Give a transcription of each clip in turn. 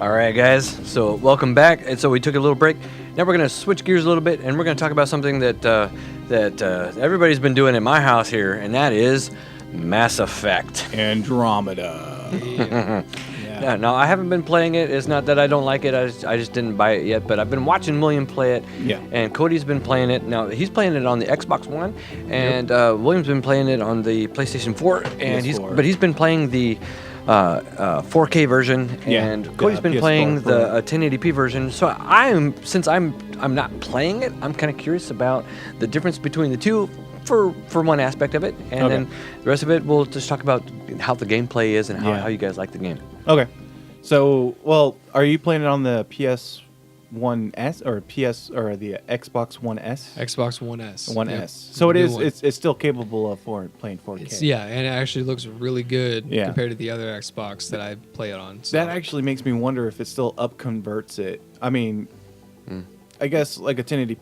All right, guys. So welcome back. And so we took a little break. Now we're going to switch gears a little bit, and we're going to talk about something that everybody's been doing in my house here, and that is Mass Effect. Andromeda. Yeah. No, I haven't been playing it. It's not that I don't like it. I just didn't buy it yet. But I've been watching William play it. Yeah. And Cody's been playing it. Now, he's playing it on the Xbox One, and William's been playing it on the PlayStation 4. And he's been playing the 4K version, and Cody's been playing the 1080p version. So since I'm not playing it, I'm kind of curious about the difference between the two for one aspect of it, and then the rest of it we'll just talk about how the gameplay is and how you guys like the game. Okay. So, well, are you playing it on the PS1S or the Xbox One S? Xbox One S. One S. So it's still capable of playing 4K. And it actually looks really good compared to the other Xbox that I play it on. So. That actually makes me wonder if it still upconverts it. I mean, I guess like a 1080p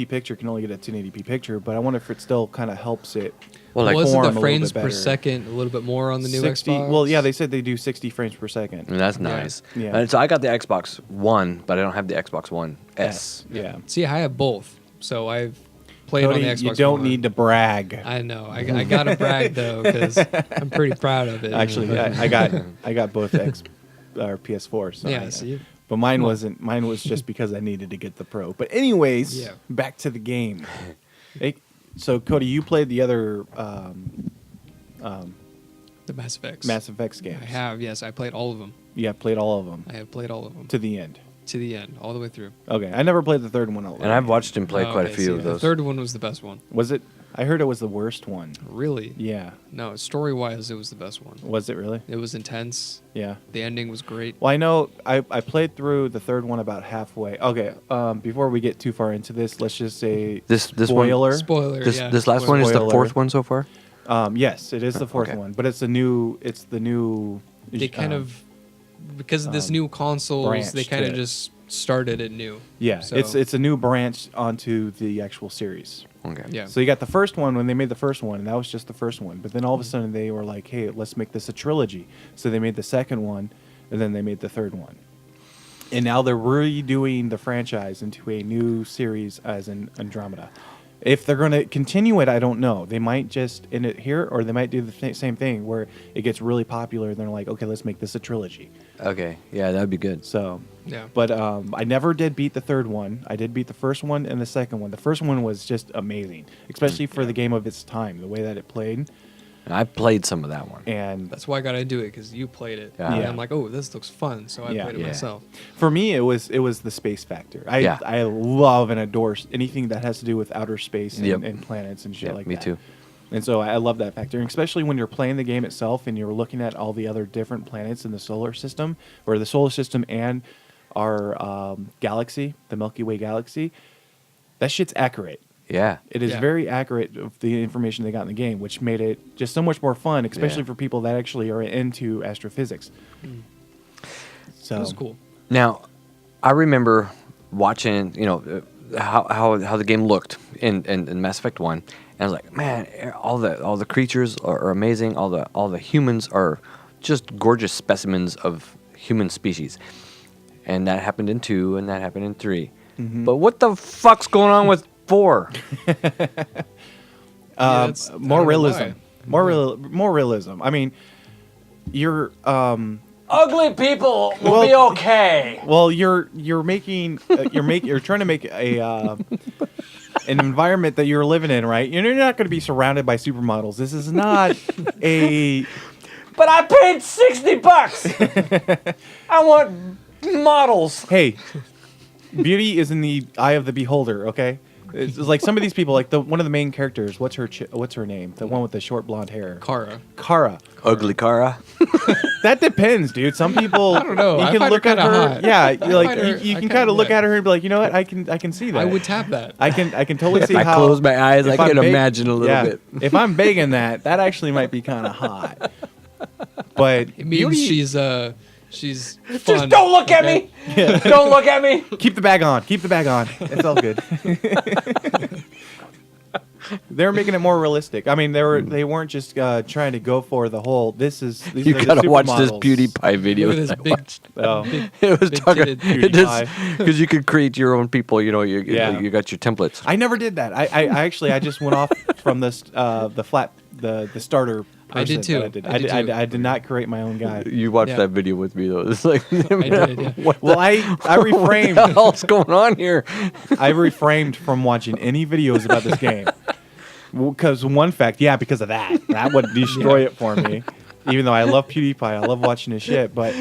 picture can only get a 1080p picture, but I wonder if it still kind of helps it. Well, like wasn't the frames per second a little bit more on the new 60, Xbox? Well, yeah, they said they do 60 frames per second. And that's nice. Yeah. And so I got the Xbox One, but I don't have the Xbox One S. Yeah. See, I have both, so I've played Cody, on the Xbox you don't One. need to brag. I know. I got to brag though because I'm pretty proud of it. Actually, I got both PS4. So yeah. See. But mine wasn't. Mine was just because I needed to get the Pro. But anyways, back to the game. So Cody, you played the other the Mass Effects. Mass Effects games. I have. Yes, I played all of them. Yeah, I've played all of them. I have played all of them to the end. To the end, all the way through. Okay, I never played the third one. And I've watched him play quite a few of those. The third one was the best one. Was it? I heard it was the worst one. Really? Yeah. No, story-wise, it was the best one. Was it really? It was intense. Yeah. The ending was great. Well, I know I played through the third one about halfway. Okay. Before we get too far into this, let's just say this spoiler. One, spoiler. This last one is the fourth one so far. Yes, it is the fourth one, but it's the new. They kind of because of this new consoles, they kind of just started it new. Yeah, so. it's a new branch onto the actual series. Okay. Yeah. So you got the first one when they made the first one, and that was just the first one. But then all of a sudden they were like, "Hey, let's make this a trilogy." So they made the second one, and then they made the third one. And now they're redoing the franchise into a new series as in Andromeda. If they're going to continue it, I don't know. They might just end it here, or they might do the same thing where it gets really popular, and they're like, "Okay, let's make this a trilogy." Okay. Yeah, that'd be good. So. Yeah. But I never did beat the third one. I did beat the first one and the second one. The first one was just amazing, especially for the game of its time, the way that it played. I played some of that one. And that's why I got to do it, because you played it. Yeah. And I'm like, oh, this looks fun. So I played it myself. For me, it was the space factor. I love and adore anything that has to do with outer space and planets and shit like that. Me too. And so I love that factor, and especially when you're playing the game itself and you're looking at all the other different planets in the solar system, or the solar system and our galaxy, the Milky Way galaxy. That shit's accurate. Yeah. It is very accurate of the information they got in the game, which made it just so much more fun, especially for people that actually are into astrophysics. So that was cool. Now, I remember watching, how the game looked in Mass Effect 1, and I was like, man, all the creatures are amazing. All the humans are just gorgeous specimens of human species. And that happened in 2, and that happened in 3. Mm-hmm. But what the fuck's going on with 4? More realism. More realism. I mean, you're ugly people will be okay. Well, you're trying to make a an environment that you're living in, right? You're not going to be surrounded by supermodels. This is not a. But I paid $60. I want models. Hey, beauty is in the eye of the beholder. Okay, it's like some of these people, like one of the main characters. What's her name? The one with the short blonde hair. Kara. Ugly Kara. That depends, dude. Some people. I don't know. You can look at her. Hot. Yeah, you can kind of look at her and be like, you know what? I can see that. I would tap that. I can totally see if how. I close my eyes, I can imagine a little bit. If I'm begging that actually might be kind of hot. But it means she's fun. Just don't look at me. Yeah. Don't look at me. Keep the bag on. It's all good. They're making it more realistic. I mean, they weren't just trying to go for the whole. These you are gotta the watch this supermodels. PewDiePie video. Look at this that I big, watched. Oh. It was talking PewDiePie. because you could create your own people. You know, you got your templates. I never did that. I actually I just went off from this the starter. I did too. I did not create my own guy. You watched that video with me though. It's like I did, yeah. Well, I refrained. What the hell's going on here? I refrained from watching any videos about this game. Because because of that would destroy it for me. Even though I love PewDiePie, I love watching his shit, but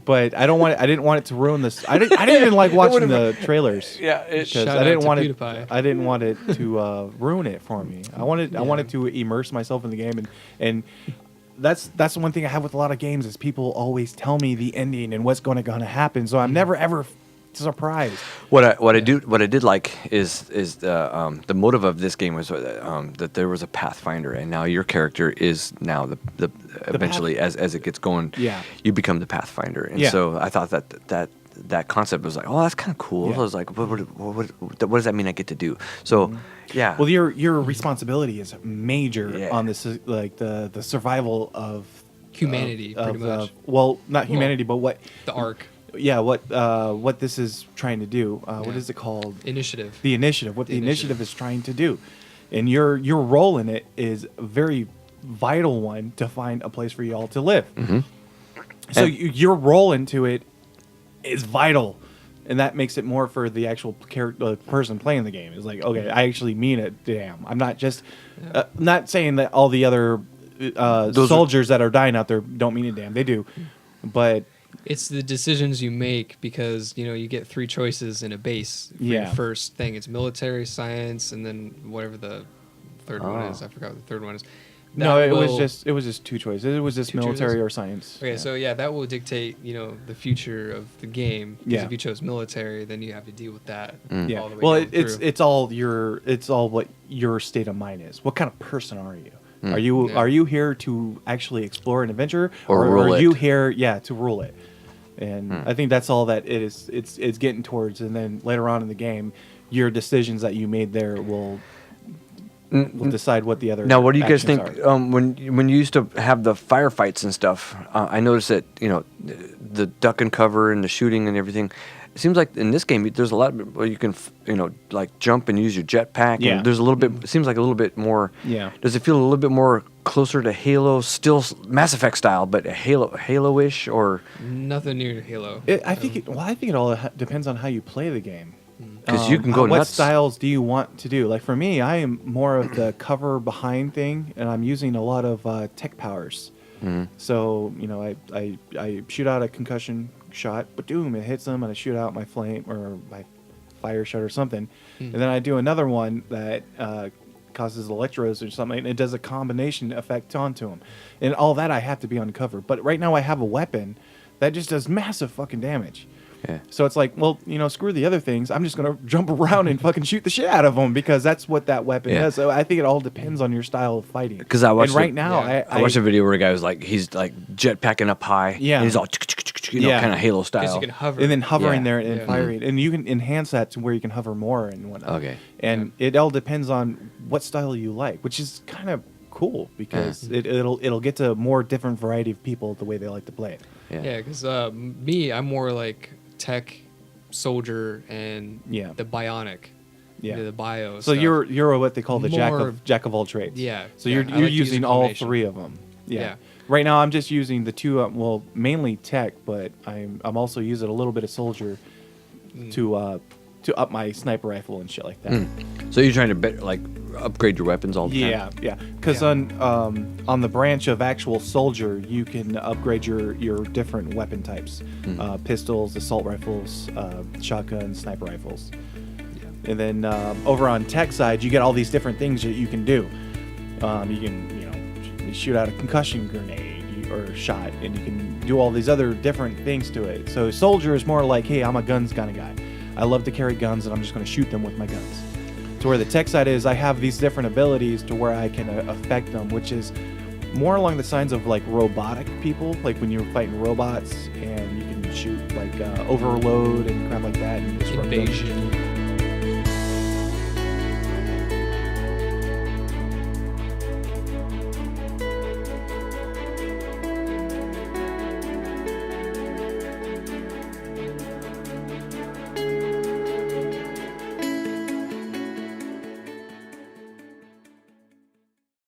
I didn't want it to ruin this. I didn't even like watching the trailers. Yeah, because Shout I didn't out to want it. PewDiePie. I didn't want it to ruin it for me. I wanted to immerse myself in the game, and that's one thing I have with a lot of games is people always tell me the ending and what's going to happen. So I'm never ever surprised. What I did like is the motive of this game was that there was a pathfinder, and now your character is now the eventually as it gets going, you become the pathfinder, and so I thought that concept was like, oh, that's kind of cool. I was like, what does that mean I get to do? So yeah. Well, your responsibility is major on this, like the survival of humanity, pretty much. Well, not humanity, but what the Ark. Yeah, what this is trying to do. What is it called? Initiative. The initiative. What the initiative is trying to do, and your role in it is a very vital one to find a place for you all to live. Mm-hmm. So your role into it is vital, and that makes it more for the actual person playing the game. It's like, okay, I actually mean it. Damn, I'm not just not saying that all the other soldiers that are dying out there don't mean a damn. They do, but it's the decisions you make because you get 3 choices in a base for your first thing. It's military, science, and then whatever the third one is. I forgot what the third one is. It was just 2 choices. It was just military or science. Okay, so that will dictate the future of the game. Because if you chose military, then you have to deal with that. All the way it's all what your state of mind is. What kind of person are you? Are you here to actually explore an adventure, or are you here to rule it? And I think that's all that it is. It's getting towards, and then later on in the game, your decisions that you made there will decide what the other. Now, what do you guys think? When you used to have the firefights and stuff, I noticed that the duck and cover and the shooting and everything. It seems like in this game there's a lot where you can like jump and use your jetpack. Yeah. And there's a little bit. It seems like a little bit more. Yeah. Does it feel a little bit more closer to Halo, still Mass Effect style, but Halo-ish, or nothing near Halo? I think it all depends on how you play the game. Because you can go what nuts. styles do you want to do? Like for me, I am more of the cover behind thing, and I'm using a lot of tech powers. Mm-hmm. So I shoot out a concussion shot, but boom, it hits them, and I shoot out my flame or my fire shot or something, and then I do another one that causes electros or something, and it does a combination effect onto them, and all that I have to be on cover. But right now I have a weapon that just does massive fucking damage. Yeah. So it's like, well, screw the other things. I'm just gonna jump around and fucking shoot the shit out of them because that's what that weapon does. So I think it all depends on your style of fighting. Because I watched I watched a video where a guy was like, he's like jetpacking up high. Yeah. And he's all kind of Halo style. Because you can hover. And then hovering there and firing, and you can enhance that to where you can hover more and whatnot. Okay. And it all depends on what style you like, which is kind of cool because it'll get to a more different variety of people the way they like to play it. Yeah, because I'm more like tech, soldier, and the bionic. Yeah, the bio. So stuff. you're what they call the jack of all trades. Yeah. So you're using all 3 of them. Yeah. Right now I'm just using the 2. Mainly tech, but I'm also using a little bit of soldier to up my sniper rifle and shit like that. So you're trying to upgrade your weapons all the time. Yeah. Because on the branch of actual soldier, you can upgrade your different weapon types: pistols, assault rifles, shotguns, sniper rifles. Yeah. And then over on tech side, you get all these different things that you can do. You can shoot out a concussion grenade or shot, and you can do all these other different things to it. So soldier is more like, hey, I'm a guns kind of guy. I love to carry guns, and I'm just going to shoot them with my guns. To where the tech side is, I have these different abilities to where I can affect them, which is more along the signs of like robotic people, like when you're fighting robots and you can shoot like overload and crap like that. And invasion.